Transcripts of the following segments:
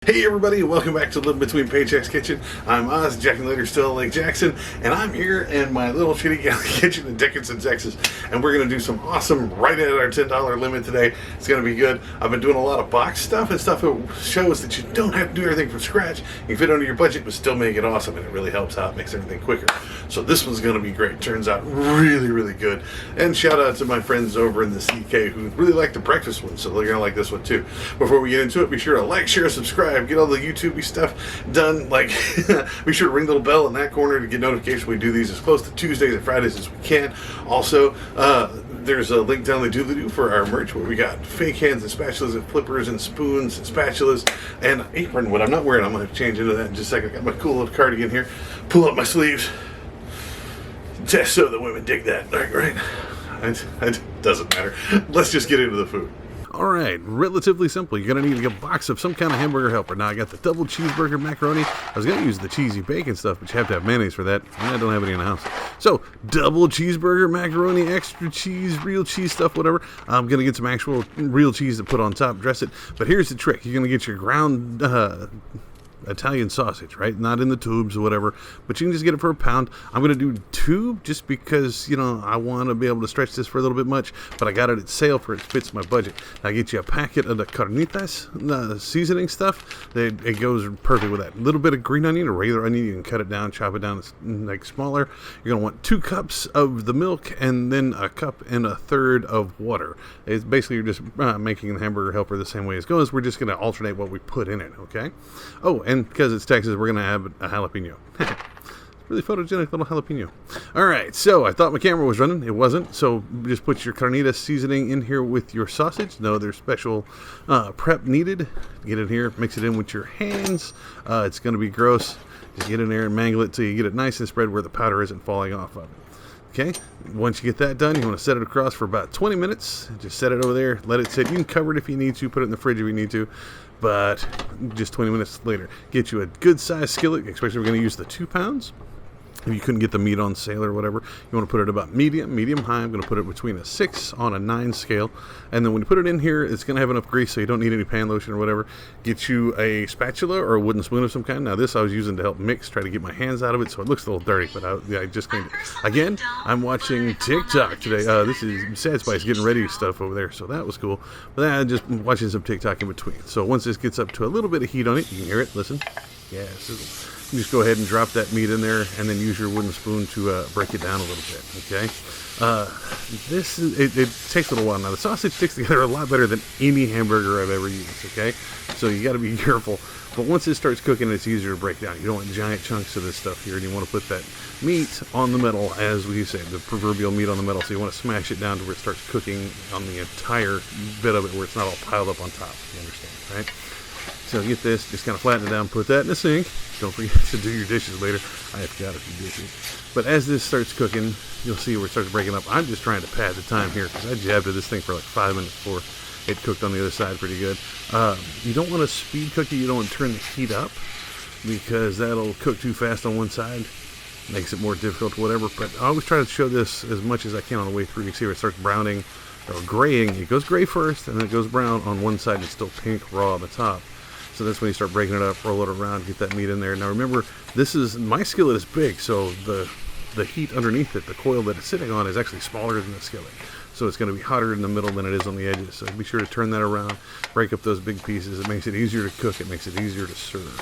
Hey everybody, welcome back to Living Between Paychecks Kitchen. I'm Oz, Jack and Later still Lake Jackson, and I'm here in my little shitty galley kitchen in Dickinson, Texas, and we're going to do some awesome right at our $10 limit today. It's going to be good. I've been doing a lot of box stuff and stuff that shows that you don't have to do everything from scratch. You can fit under your budget but still make it awesome, and it really helps out, makes everything quicker. So this one's going to be great. Turns out really good. And shout out to my friends over in the CK who really like the breakfast one, so they're going to like this one too. Before we get into it, be sure to like, share, subscribe. Get all the YouTube-y stuff done. Like, be sure to ring the little bell in that corner to get notifications when we do these as close to Tuesdays and Fridays as we can. Also, there's a link down the doobly-doo for our merch where we got fake hands and spatulas and flippers and spoons and spatulas and apron. What I'm not wearing, I'm going to change into that in just a second. I got my cool little cardigan here. Pull up my sleeves. Just so the women dig that. Right? It doesn't matter. Let's just get into the food. Alright, relatively simple. You're going to need a box of some kind of hamburger helper. Now, I got the double cheeseburger macaroni. I was going to use the cheesy bacon stuff, but you have to have mayonnaise for that, and I don't have any in the house. So, double cheeseburger macaroni, extra cheese, real cheese stuff, whatever. I'm going to get some actual real cheese to put on top, dress it. But here's the trick. You're going to get your ground Italian sausage, right? Not in the tubes or whatever, but you can just get it for a pound. I'm going to do 2 just because, I want to be able to stretch this for a little bit much, but I got it at sale for it fits my budget. I get you a packet of the Carnitas seasoning stuff. It goes perfect with that. A little bit of green onion or regular onion. You can cut it down, chop it down like smaller. You're going to want 2 cups of the milk and then a cup and a third of water. It's basically you're just making the hamburger helper the same way as goes. We're just going to alternate what we put in it, okay? Oh, and because it's Texas, we're going to have a jalapeno. Really photogenic little jalapeno. Alright, so I thought my camera was running. It wasn't. So just put your Carnitas seasoning in here with your sausage. No, there's special prep needed. Get it here. Mix it in with your hands. It's going to be gross. Just get in there and mangle it till you get it nice and spread where the powder isn't falling off of it. Okay, once you get that done, you want to set it across for about 20 minutes. Just set it over there, let it sit. You can cover it if you need to, put it in the fridge if you need to, but just 20 minutes later, get you a good sized skillet, especially if we're going to use the 2 pounds. If you couldn't get the meat on sale or whatever, you want to put it about medium high. I'm going to put it between a 6 on a 9 scale. And then when you put it in here, it's going to have enough grease so you don't need any pan lotion or whatever. Get you a spatula or a wooden spoon of some kind. Now this I was using to help mix, try to get my hands out of it, so it looks a little dirty, but I just cleaned it. Again, I'm watching TikTok today. This is Sad Spice getting ready stuff over there, so that was cool. But then I'm just watching some TikTok in between. So once this gets up to a little bit of heat on it, you can hear it, listen. Yeah, sizzle. You just go ahead and drop that meat in there and then use your wooden spoon to break it down a little bit, okay? It takes a little while. Now, the sausage sticks together a lot better than any hamburger I've ever used, okay? So you got to be careful. But once it starts cooking, it's easier to break down. You don't want giant chunks of this stuff here, and you want to put that meat on the metal, as we say, the proverbial meat on the metal. So you want to smash it down to where it starts cooking on the entire bit of it where it's not all piled up on top. You understand, right? So get this, just kind of flatten it down, put that in the sink. Don't forget to do your dishes later. I have got a few dishes. But as this starts cooking, you'll see where it starts breaking up. I'm just trying to pad the time here because I jabbed at this thing for like 5 minutes before it cooked on the other side pretty good. You don't want to speed cook it. You don't want to turn the heat up because that'll cook too fast on one side. Makes it more difficult or whatever. But I always try to show this as much as I can on the way through. You can see where it starts browning or graying. It goes gray first and then it goes brown on one side and it's still pink raw on the top. So that's when you start breaking it up, roll it around, get that meat in there. Now remember, my skillet is big, so the heat underneath it, the coil that it's sitting on, is actually smaller than the skillet. So it's going to be hotter in the middle than it is on the edges. So be sure to turn that around, break up those big pieces. It makes it easier to cook. It makes it easier to serve.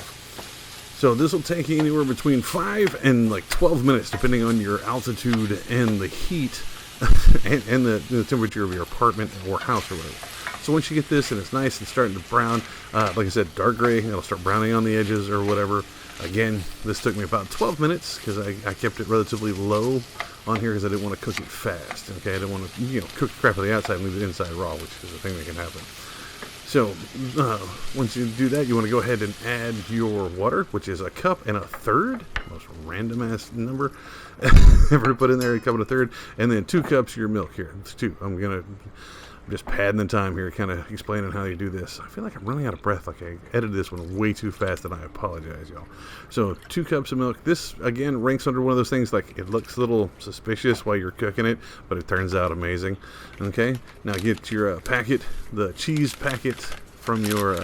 So this will take you anywhere between 5 and like 12 minutes, depending on your altitude and the heat and the temperature of your apartment or house or whatever. So once you get this and it's nice and starting to brown, like I said, dark gray, it'll start browning on the edges or whatever. Again, this took me about 12 minutes because I kept it relatively low on here because I didn't want to cook it fast. Okay, I didn't want to cook the crap on the outside and leave the inside raw, which is a thing that can happen. So once you do that, you want to go ahead and add your water, which is a cup and a third. Most random ass number ever to put in there, a cup and a third, and then 2 cups of your milk here. It's 2. I'm just padding the time here, kind of explaining how you do this. I feel like I'm running out of breath, like I edited this one way too fast, and I apologize, y'all. So 2 cups of milk. This, again, ranks under one of those things, like it looks a little suspicious while you're cooking it, but it turns out amazing. Okay, now get your packet, the cheese packet from your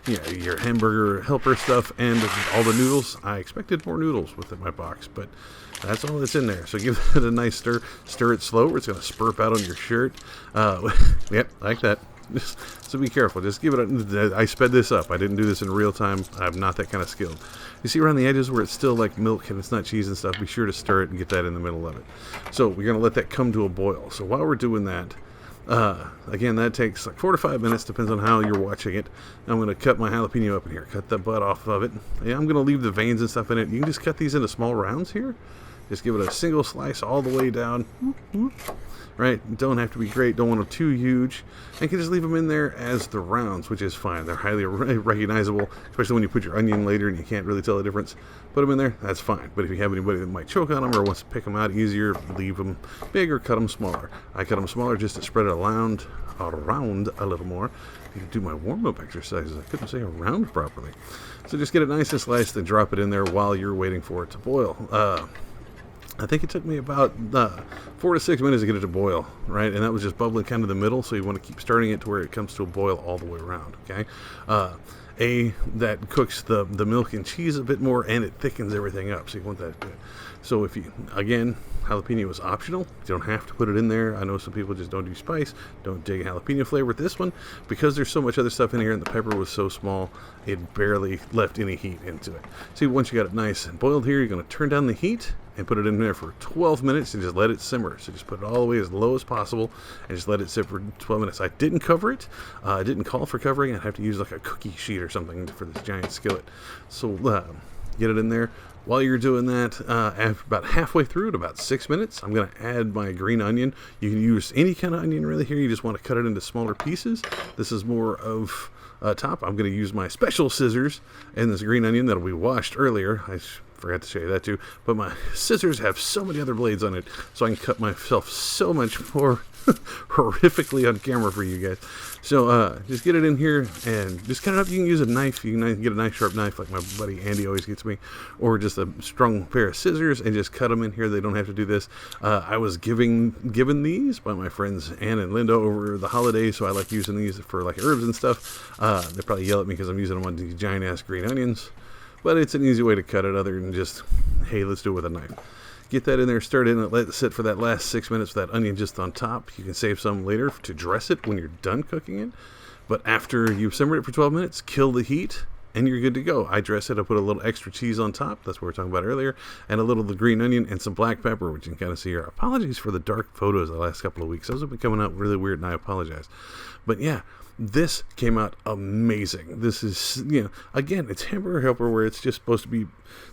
your Hamburger Helper stuff and all the noodles. I expected more noodles within my box, but that's all that's in there. So give it a nice stir. Stir it slow, or it's going to spurp out on your shirt. Yep, like that. So be careful. Just give it I sped this up. I didn't do this in real time. I'm not that kind of skilled. You see around the edges where it's still like milk and it's not cheese and stuff, be sure to stir it and get that in the middle of it. So we're going to let that come to a boil. So while we're doing that, again, that takes like 4 to 5 minutes, depends on how you're watching it. I'm going to cut my jalapeno up in here, cut the butt off of it. Yeah, I'm going to leave the veins and stuff in it. You can just cut these into small rounds here. Just give it a single slice all the way down. Right? Don't have to be great. Don't want them too huge. And you can just leave them in there as the rounds, which is fine. They're highly recognizable, especially when you put your onion later and you can't really tell the difference. Put them in there, that's fine. But if you have anybody that might choke on them or wants to pick them out easier, leave them big or cut them smaller. I cut them smaller just to spread it around a little more. You can do my warm-up exercises. I couldn't say around properly. So just get it nice and sliced and drop it in there while you're waiting for it to boil. I think it took me about 4 to 6 minutes to get it to boil, right? And that was just bubbling kind of the middle, so you want to keep starting it to where it comes to a boil all the way around, okay? That cooks the milk and cheese a bit more, and it thickens everything up, so you want that good. So if you, again, jalapeno is optional. You don't have to put it in there. I know some people just don't do spice, don't dig jalapeno flavor with this one. Because there's so much other stuff in here and the pepper was so small, it barely left any heat into it. See, once you got it nice and boiled here, you're going to turn down the heat and put it in there for 12 minutes and just let it simmer. So just put it all the way as low as possible and just let it sit for 12 minutes. I didn't cover it. I didn't call for covering. I'd have to use like a cookie sheet or something for this giant skillet. So get it in there. While you're doing that, after about halfway through, at about 6 minutes, I'm going to add my green onion. You can use any kind of onion really here. You just want to cut it into smaller pieces. This is more of top. I'm going to use my special scissors and this green onion that'll be washed earlier. I forgot to show you that too. But my scissors have so many other blades on it, so I can cut myself so much more horrifically on camera for you guys. So just get it in here and just cut it up. You can use a knife. You can get a nice sharp knife like my buddy Andy always gets me, or just a strong pair of scissors and just cut them in here. They don't have to do this. I was given these by my friends Ann and Linda over the holidays, so I like using these for like herbs and stuff. They probably yell at me because I'm using them on these giant ass green onions, but it's an easy way to cut it other than just, hey, let's do it with a knife. Get that in there, stir it in, and let it sit for that last 6 minutes with that onion just on top. You can save some later to dress it when you're done cooking it. But after you've simmered it for 12 minutes, kill the heat, and you're good to go. I dress it. I put a little extra cheese on top. That's what we were talking about earlier. And a little of the green onion and some black pepper, which you can kind of see here. Apologies for the dark photos the last couple of weeks. Those have been coming out really weird, and I apologize. But yeah, this came out amazing. This is, again, it's Hamburger Helper where it's just supposed to be,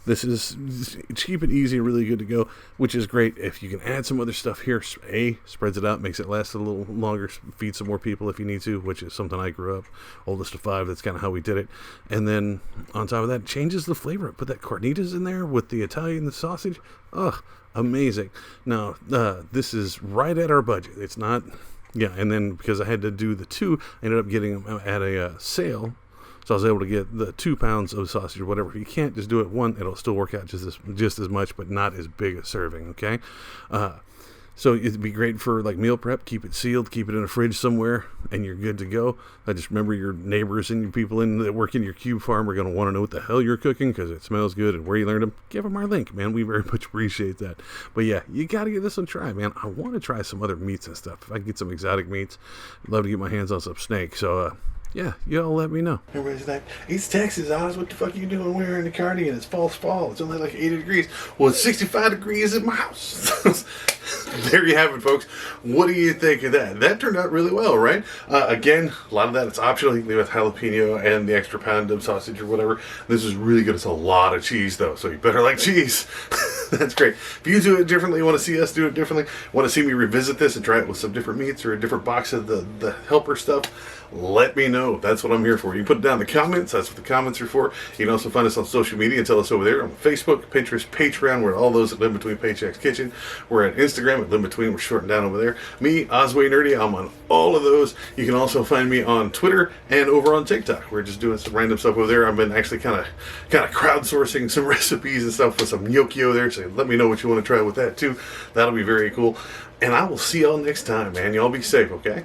this is cheap and easy and really good to go, which is great. If you can add some other stuff here, spreads it out, makes it last a little longer, feed some more people if you need to, which is something I grew up, oldest of 5, that's kind of how we did it. And then on top of that, changes the flavor. Put that Carnitas in there with the Italian the sausage. Ugh, amazing. Now, this is right at our budget. It's not... Yeah, and then because I had to do the 2, I ended up getting them at a sale. So I was able to get the 2 pounds of sausage or whatever. If you can't just do it one, it'll still work out just as much, but not as big a serving, okay? So it'd be great for like meal prep. Keep it sealed, keep it in a fridge somewhere, and you're good to go. I just remember your neighbors and your people that work in your cube farm are going to want to know what the hell you're cooking because it smells good and where you learned them. Give them our link, man. We very much appreciate that. But yeah, you got to give this one a try, man. I want to try some other meats and stuff. If I can get some exotic meats, I'd love to get my hands on some snake. So, yeah, y'all let me know. Everybody's like, it's Texas, Oz. What the fuck are you doing wearing the cardigan? It's fall. It's only like 80 degrees. Well, it's 65 degrees in my house. There you have it, folks. What do you think of that? That turned out really well, right? Again, a lot of that is optional. You can leave with jalapeno and the extra pound of sausage or whatever. This is really good. It's a lot of cheese, though, so you better like cheese. That's great. If you do it differently, you want to see us do it differently, want to see me revisit this and try it with some different meats or a different box of the helper stuff, let me know. That's what I'm here for. You put it down in the comments. That's what the comments are for. You can also find us on social media and tell us over there on Facebook, Pinterest, Patreon. We're at all those at Live Between Paychecks Kitchen. We're at Instagram at Live Between. We're shortened down over there. Me, Osway Nerdy, I'm on all of those. You can also find me on Twitter and over on TikTok. We're just doing some random stuff over there. I've been actually kind of crowdsourcing some recipes and stuff with some gnocchi over there. So let me know what you want to try with that too. That'll be very cool. And I will see y'all next time, man. Y'all be safe, okay?